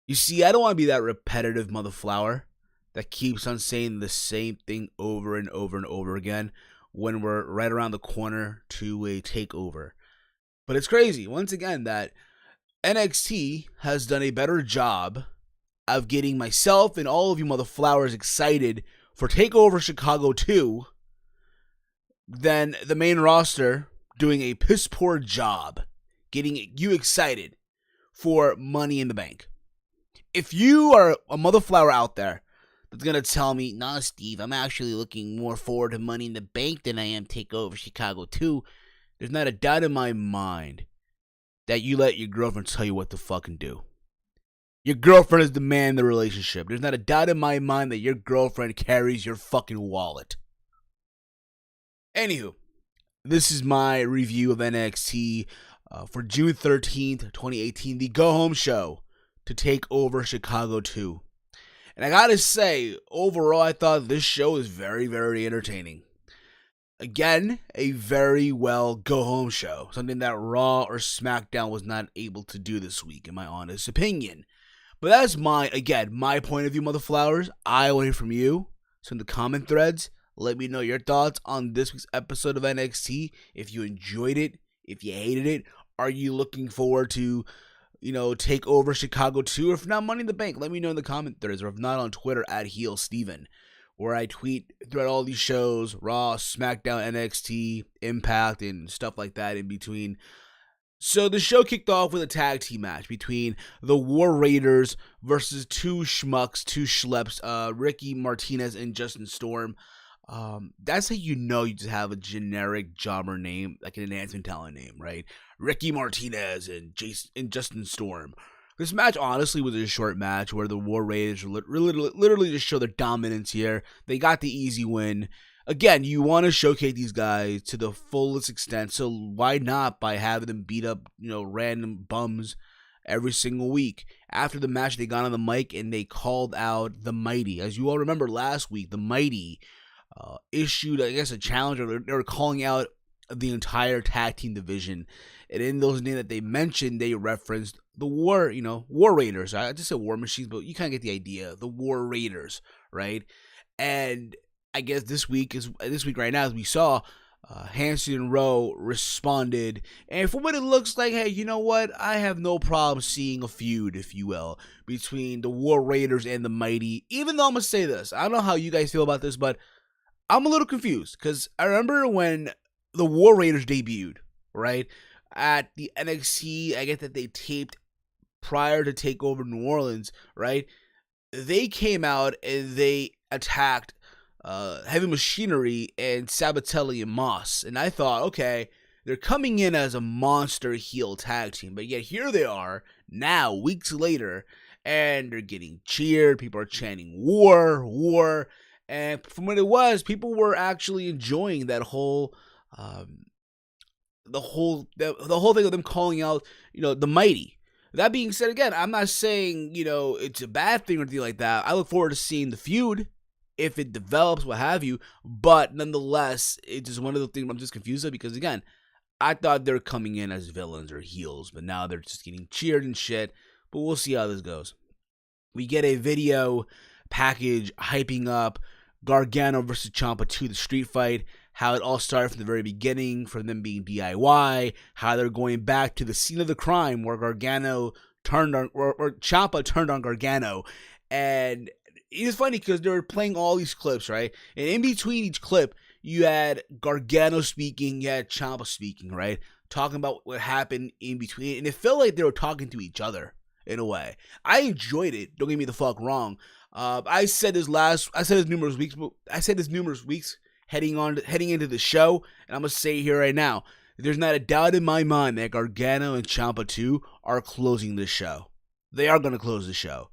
You see, I don't want to be that repetitive motherflower that keeps on saying the same thing over and over and over again when we're right around the corner to a takeover. But it's crazy, once again, that NXT has done a better job of getting myself and all of you motherflowers excited for TakeOver Chicago 2 than the main roster doing a piss poor job getting you excited for Money in the Bank. If you are a motherflower out there that's going to tell me, nah, Steve, I'm actually looking more forward to Money in the Bank than I am TakeOver Chicago 2, there's not a doubt in my mind that you let your girlfriend tell you what to fucking do. Your girlfriend is the man in the relationship. There's not a doubt in my mind that your girlfriend carries your fucking wallet. Anywho, this is my review of NXT for June 13th, 2018, the go-home show to take over Chicago 2. And I gotta say, overall, I thought this show was very, very entertaining. Again, a very well go-home show. Something that Raw or SmackDown was not able to do this week, in my honest opinion. But that's my point of view, motherflowers. I want to hear from you. So in the comment threads, let me know your thoughts on this week's episode of NXT. If you enjoyed it, if you hated it, are you looking forward to, take over Chicago 2? Or if not, Money in the Bank, let me know in the comment threads. Or if not, on Twitter, @HeelSteven, where I tweet throughout all these shows, Raw, SmackDown, NXT, Impact, and stuff like that in between. So the show kicked off with a tag team match between the War Raiders versus two schleps, Ricky Martinez and Justin Storm. That's how you just have a generic jobber name, like an enhancement talent name, right? Ricky Martinez and Justin Storm. This match honestly was a short match where the War Raiders literally just show their dominance here. They got the easy win. Again, you want to showcase these guys to the fullest extent, so why not by having them beat up, random bums every single week? After the match, they got on the mic and they called out the Mighty. As you all remember last week, the Mighty issued, a challenge, or they were calling out the entire tag team division. And in those names that they mentioned, they referenced the War Raiders. I just said War Machines, but you kind of get the idea. The War Raiders, right? And I guess this week right now, as we saw, Hanson and Rowe responded, and for what it looks like, hey, you know what? I have no problem seeing a feud, if you will, between the War Raiders and the Mighty. Even though I'm gonna say this, I don't know how you guys feel about this, but I'm a little confused because I remember when the War Raiders debuted, right, at the NXT. I get that they taped prior to TakeOver New Orleans, right? They came out and they attacked Heavy Machinery and Sabatelli and Moss. And I thought, okay, they're coming in as a monster heel tag team. But yet here they are now, weeks later, and they're getting cheered. People are chanting war, war. And from what it was, people were actually enjoying that whole the whole thing of them calling out, the Mighty. That being said, again, I'm not saying, it's a bad thing or anything like that. I look forward to seeing the feud if it develops, what have you. But nonetheless, it's just one of the things I'm just confused with because, again, I thought they were coming in as villains or heels, but now they're just getting cheered and shit. But we'll see how this goes. We get a video package hyping up Gargano versus Ciampa 2, the street fight, how it all started from the very beginning, from them being DIY, how they're going back to the scene of the crime where Ciampa turned on Gargano. And it's funny because they were playing all these clips, right? And in between each clip, you had Gargano speaking, you had Ciampa speaking, right? Talking about what happened in between. And it felt like they were talking to each other in a way. I enjoyed it. Don't get me the fuck wrong. I said this numerous weeks heading into the show, and I'm gonna say it here right now. There's not a doubt in my mind that Gargano and Ciampa 2 are closing this show. They are gonna close the show.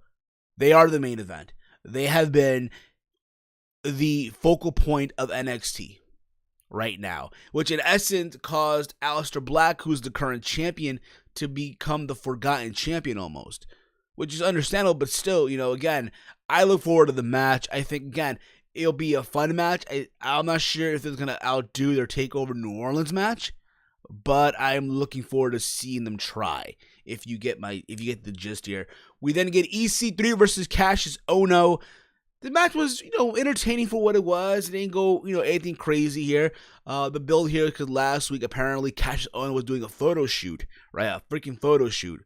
They are the main event. They have been the focal point of NXT right now, which in essence caused Aleister Black, who's the current champion, to become the forgotten champion almost, which is understandable, but still, again, I look forward to the match. I think, again, it'll be a fun match. I'm not sure if it's going to outdo their TakeOver New Orleans match, but I'm looking forward to seeing them try. if you get the gist here. We then get EC3 versus Cassius Ohno. The match was, entertaining for what it was. It didn't go, anything crazy here. The build here, because last week, apparently, Cassius Ohno was doing a photo shoot, right? A freaking photo shoot.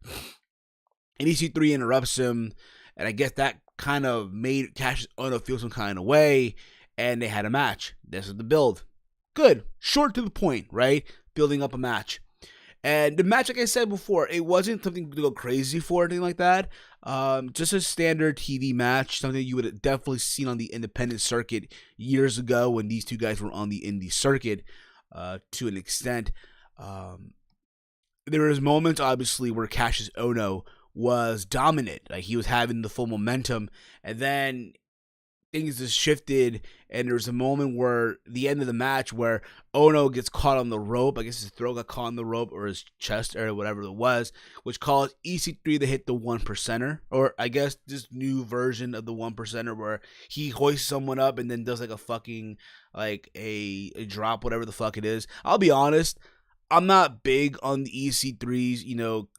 And EC3 interrupts him, and I guess that kind of made Cassius Ohno feel some kind of way, and they had a match. This is the build. Good. Short to the point, right? Building up a match. And the match, like I said before, it wasn't something to go crazy for or anything like that. Just a standard TV match, something you would have definitely seen on the independent circuit years ago when these two guys were on the indie circuit to an extent. There was moments, obviously, where Cassius Ohno was dominant. Like, he was having the full momentum, and then things just shifted, and there was a moment where the end of the match where Ohno gets caught on the rope. I guess his throat got caught on the rope, or his chest, or whatever it was, which caused EC3 to hit the 1%er, or I guess this new version of the 1%er where he hoists someone up and then does like a fucking, like a drop, whatever the fuck it is. I'll be honest, I'm not big on the EC3's,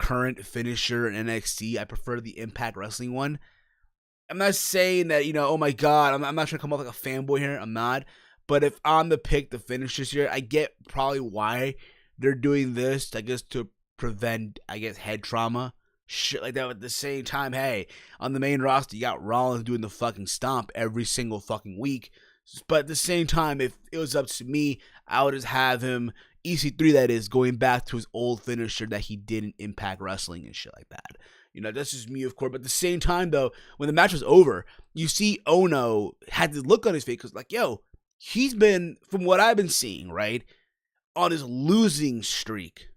current finisher in NXT. I prefer the Impact Wrestling one. I'm not saying that, oh my God, I'm not trying to come off like a fanboy here. I'm not. But if I'm to pick the finishers here, I get probably why they're doing this, I guess, to prevent, head trauma. Shit like that. But at the same time, hey, on the main roster, you got Rollins doing the fucking stomp every single fucking week. But at the same time, if it was up to me, I would just have him, EC3 that is, going back to his old finisher that he did in Impact Wrestling and shit like that. That's just me, of course. But at the same time, though, when the match was over, you see Ohno had this look on his face because, like, he's been, from what I've been seeing, right, on his losing streak.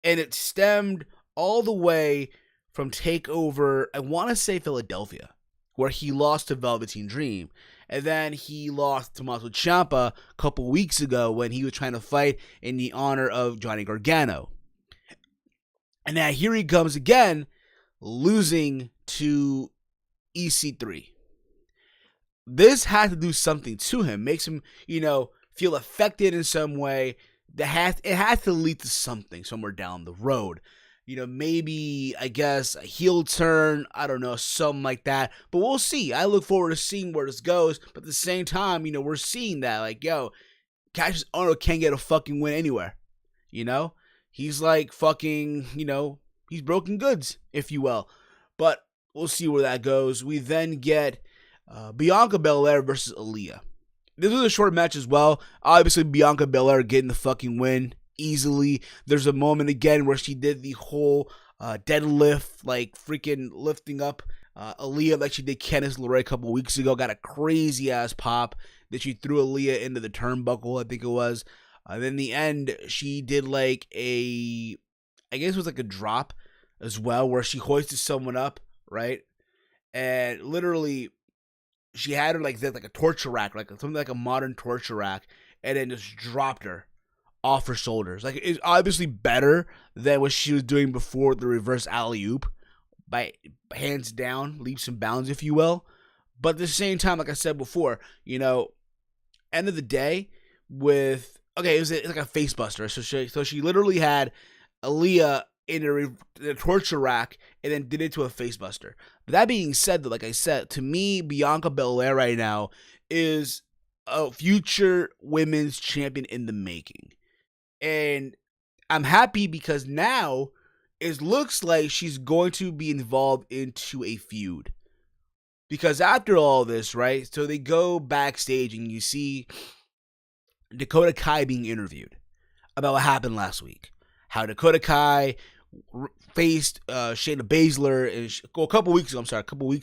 And it stemmed all the way from TakeOver, I want to say Philadelphia, where he lost to Velveteen Dream. And then he lost to Tommaso Ciampa a couple weeks ago when he was trying to fight in the honor of Johnny Gargano. And now here he comes again, losing to EC3. This had to do something to him, makes him, feel affected in some way. It has to lead to something somewhere down the road. Maybe, I guess, a heel turn, I don't know, something like that. But we'll see. I look forward to seeing where this goes. But at the same time, we're seeing that, like, Cassius Ohno can't get a fucking win anywhere. He's like fucking, he's broken goods, if you will. But we'll see where that goes. We then get Bianca Belair versus Aaliyah. This was a short match as well. Obviously, Bianca Belair getting the fucking win easily. There's a moment again where she did the whole deadlift, like freaking lifting up Aaliyah like she did Candice LeRae a couple weeks ago. Got a crazy ass pop that she threw Aaliyah into the turnbuckle, I think it was. Then in the end, she did like I guess it was like a drop as well, where she hoisted someone up, right? And literally, she had her like this, like a torture rack, like something like a modern torture rack, and then just dropped her off her shoulders. Like, it's obviously better than what she was doing before the reverse alley-oop, by hands down, leaps and bounds, if you will. But at the same time, like I said before, end of the day, it was like a face buster. So she literally had Aaliyah in a torture rack and then did it to a face buster. But that being said, though, like I said, to me, Bianca Belair right now is a future women's champion in the making. And I'm happy because now it looks like she's going to be involved into a feud. Because after all this, right, so they go backstage and you see Dakota Kai being interviewed about what happened last week. How Dakota Kai faced Shayna Baszler a couple weeks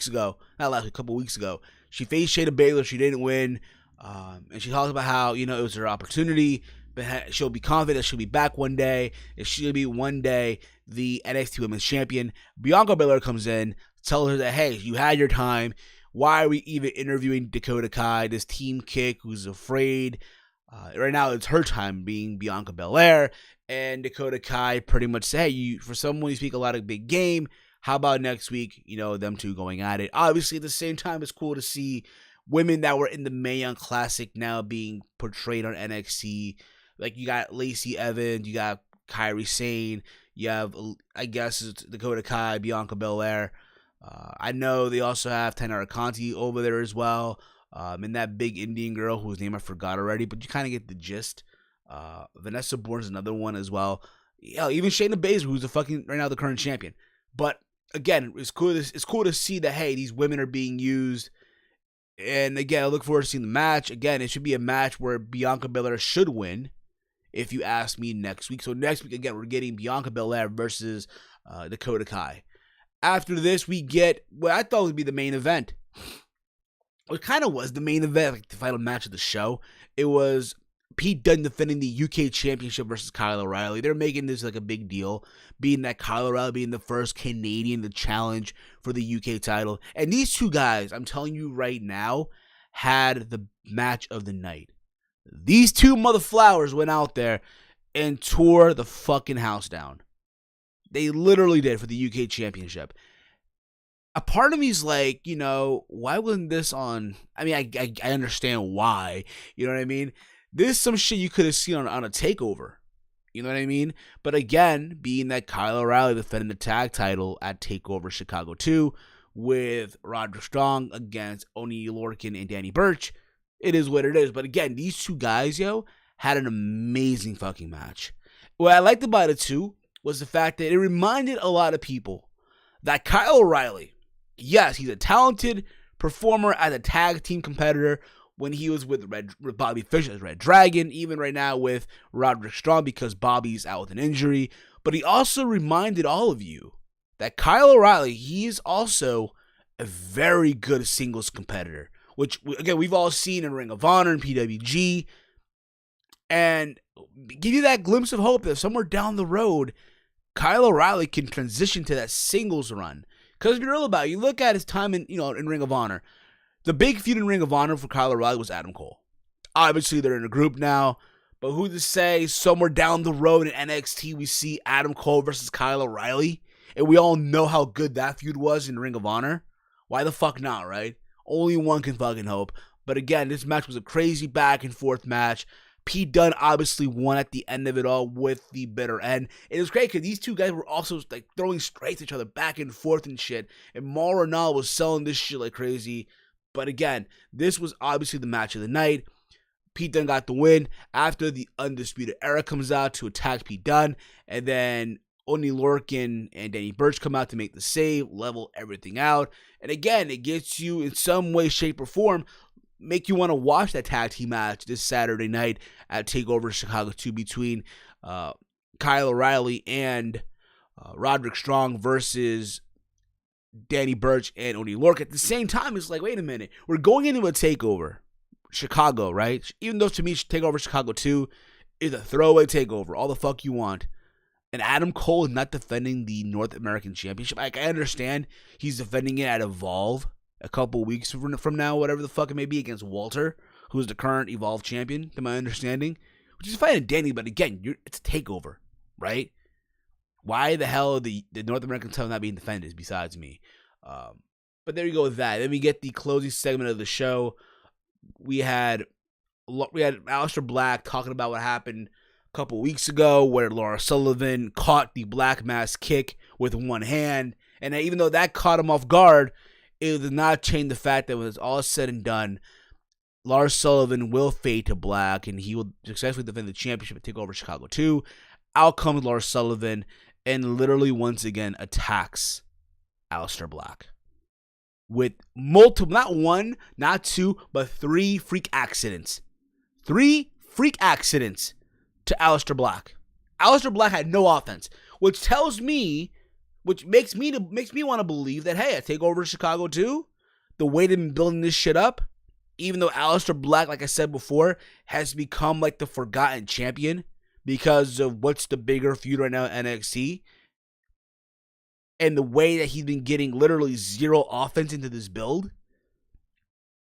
ago. Not last week, a couple weeks ago. She faced Shayna Baszler. She didn't win. And she talks about how, it was her opportunity, but she'll be confident she'll be back one day. And she'll be one day the NXT Women's Champion. Bianca Belair comes in, tells her that, hey, you had your time. Why are we even interviewing Dakota Kai, this team kick who's afraid? Right now, it's her time being Bianca Belair. And Dakota Kai pretty much said, hey, for someone who speak a lot of big game, how about next week, them two going at it? Obviously, at the same time, it's cool to see women that were in the Mae Young Classic now being portrayed on NXT. Like, you got Lacey Evans, you got Kairi Sane, You have, I guess, it's Dakota Kai, Bianca Belair. I know they also have Tainara Conti over there as well. And that big Indian girl whose name I forgot already, but you kind of get the gist. Vanessa Bourne's another one as well. Yeah, even Shayna Baszler, who's right now the current champion. But again, it's cool to see that, hey, these women are being used. And again, I look forward to seeing the match. Again, it should be a match where Bianca Belair should win, if you ask me, next week. So next week, again, we're getting Bianca Belair versus Dakota Kai. After this, we get what I thought would be the main event. It kind of was the main event, like the final match of the show. It was Pete Dunne defending the UK Championship versus Kyle O'Reilly. They're making this like a big deal, being that Kyle O'Reilly being the first Canadian to challenge for the UK title. And these two guys, I'm telling you right now, had the match of the night. These two motherflowers went out there and tore the fucking house down. They literally did for the UK Championship. A part of me is like, why wasn't this on? I mean, I understand why. You know what I mean? This is some shit you could have seen on a takeover. You know what I mean? But again, being that Kyle O'Reilly defended the tag title at TakeOver Chicago 2 with Roderick Strong against Oney Lorcan and Danny Burch, it is what it is. But again, these two guys, had an amazing fucking match. What I liked about it too was the fact that it reminded a lot of people that Kyle O'Reilly, yes, he's a talented performer as a tag team competitor when he was with Bobby Fish as Red Dragon, even right now with Roderick Strong because Bobby's out with an injury. But he also reminded all of you that Kyle O'Reilly, he's also a very good singles competitor, which, again, we've all seen in Ring of Honor and PWG, and give you that glimpse of hope that somewhere down the road, Kyle O'Reilly can transition to that singles run. Because if you're real about it, you look at his time in Ring of Honor. The big feud in Ring of Honor for Kyle O'Reilly was Adam Cole. Obviously, they're in a group now, but who to say somewhere down the road in NXT we see Adam Cole versus Kyle O'Reilly, and we all know how good that feud was in Ring of Honor. Why the fuck not, right? Only one can fucking hope. But again, this match was a crazy back and forth match. Pete Dunne obviously won at the end of it all with the bitter end. It was great because these two guys were also like throwing strikes at each other back and forth and shit. And Mauro Ranallo was selling this shit like crazy. But again, this was obviously the match of the night. Pete Dunne got the win after the Undisputed Era comes out to attack Pete Dunne. And then Oney Lorcan and Danny Burch come out to make the save, level everything out. And again, it gets you in some way, shape, or form, make you want to watch that tag team match this Saturday night at TakeOver Chicago 2 between Kyle O'Reilly and Roderick Strong versus Danny Burch and Oney Lorcan. At the same time, it's like, wait a minute, we're going into a TakeOver Chicago, right? Even though to me, TakeOver Chicago 2 is a throwaway TakeOver, all the fuck you want. And Adam Cole is not defending the North American Championship. Like, I understand he's defending it at Evolve a couple weeks from now, whatever the fuck it may be, against Walter, who's the current Evolve champion, to my understanding. Which is fine and dandy, but again, it's a TakeOver, right? Why the hell are the North American title not being defended besides me? But there you go with that. Then we get the closing segment of the show. We had Aleister Black talking about what happened a couple weeks ago where Laura Sullivan caught the Black Mass kick with one hand. And even though that caught him off guard, it did not change the fact that when it's all said and done, Lars Sullivan will fade to black, and he will successfully defend the championship at TakeOver Chicago 2. Out comes Lars Sullivan, and literally once again attacks Aleister Black. With multiple, not one, not two, but 3 freak accidents. 3 freak accidents to Aleister Black. Aleister Black had no offense, which tells me, which makes me want to believe that, hey, I take over Chicago 2. The way they've been building this shit up, even though Aleister Black, like I said before, has become like the forgotten champion because of what's the bigger feud right now at NXT, and the way that he's been getting literally 0 offense into this build,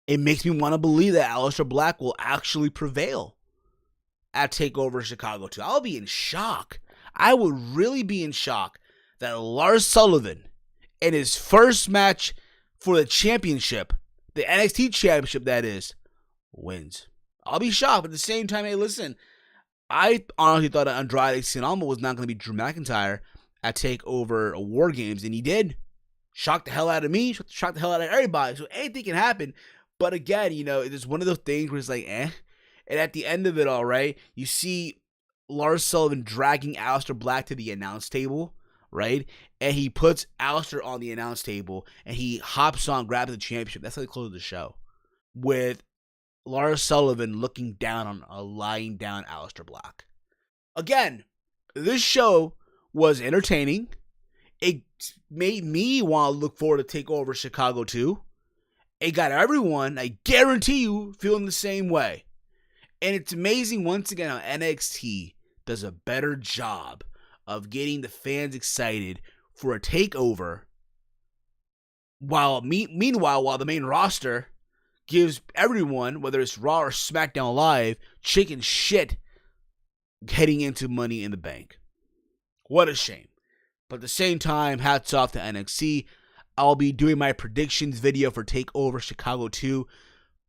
it makes me want to believe that Aleister Black will actually prevail at TakeOver Chicago 2. I'll be in shock. I would really be in shock that Lars Sullivan, in his first match for the championship, the NXT championship that is, wins. I'll be shocked, but at the same time, hey, listen, I honestly thought that Andrade Cien Almas was not going to be Drew McIntyre. at Takeover War Games, and he did. Shocked the hell out of me, shocked the hell out of everybody. So anything can happen. But again, it's one of those things where it's like, eh. And at the end of it all, right, you see Lars Sullivan dragging Aleister Black to the announce table, right? And he puts Aleister on the announce table, and he hops on, grabs the championship. That's how they close the show. With Lars Sullivan looking down on a lying down Aleister Black. Again, this show was entertaining. It made me want to look forward to TakeOver Chicago 2. It got everyone, I guarantee you, feeling the same way. And it's amazing once again how NXT does a better job of getting the fans excited for a takeover. Meanwhile, while the main roster gives everyone, whether it's Raw or SmackDown Live, chicken shit heading into Money in the Bank. What a shame. But at the same time, hats off to NXT. I'll be doing my predictions video for TakeOver Chicago 2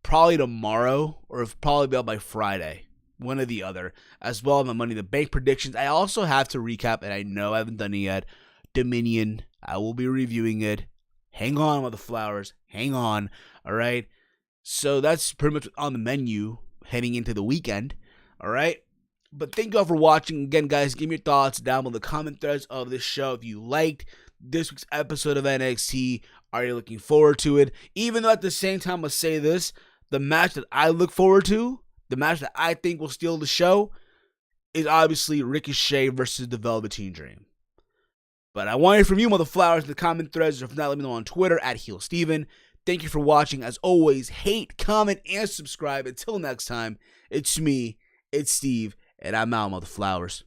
probably tomorrow, or probably by Friday. One or the other. As well as my Money in the Bank predictions. I also have to recap, and I know I haven't done it yet, Dominion. I will be reviewing it. Hang on with the flowers. Hang on. Alright? So that's pretty much on the menu heading into the weekend. Alright? But thank you all for watching. Again, guys, give me your thoughts down below in the comment threads of this show. If you liked this week's episode of NXT, are you looking forward to it? Even though at the same time, I'll say this, the match that I look forward to, the match that I think will steal the show, is obviously Ricochet versus the Velveteen Dream. But I want to hear from you, motherflowers, in the comment threads, or if not, let me know on Twitter, @HeelSteven. Thank you for watching. As always, hate, comment, and subscribe. Until next time, it's me, it's Steve, and I'm out, motherflowers.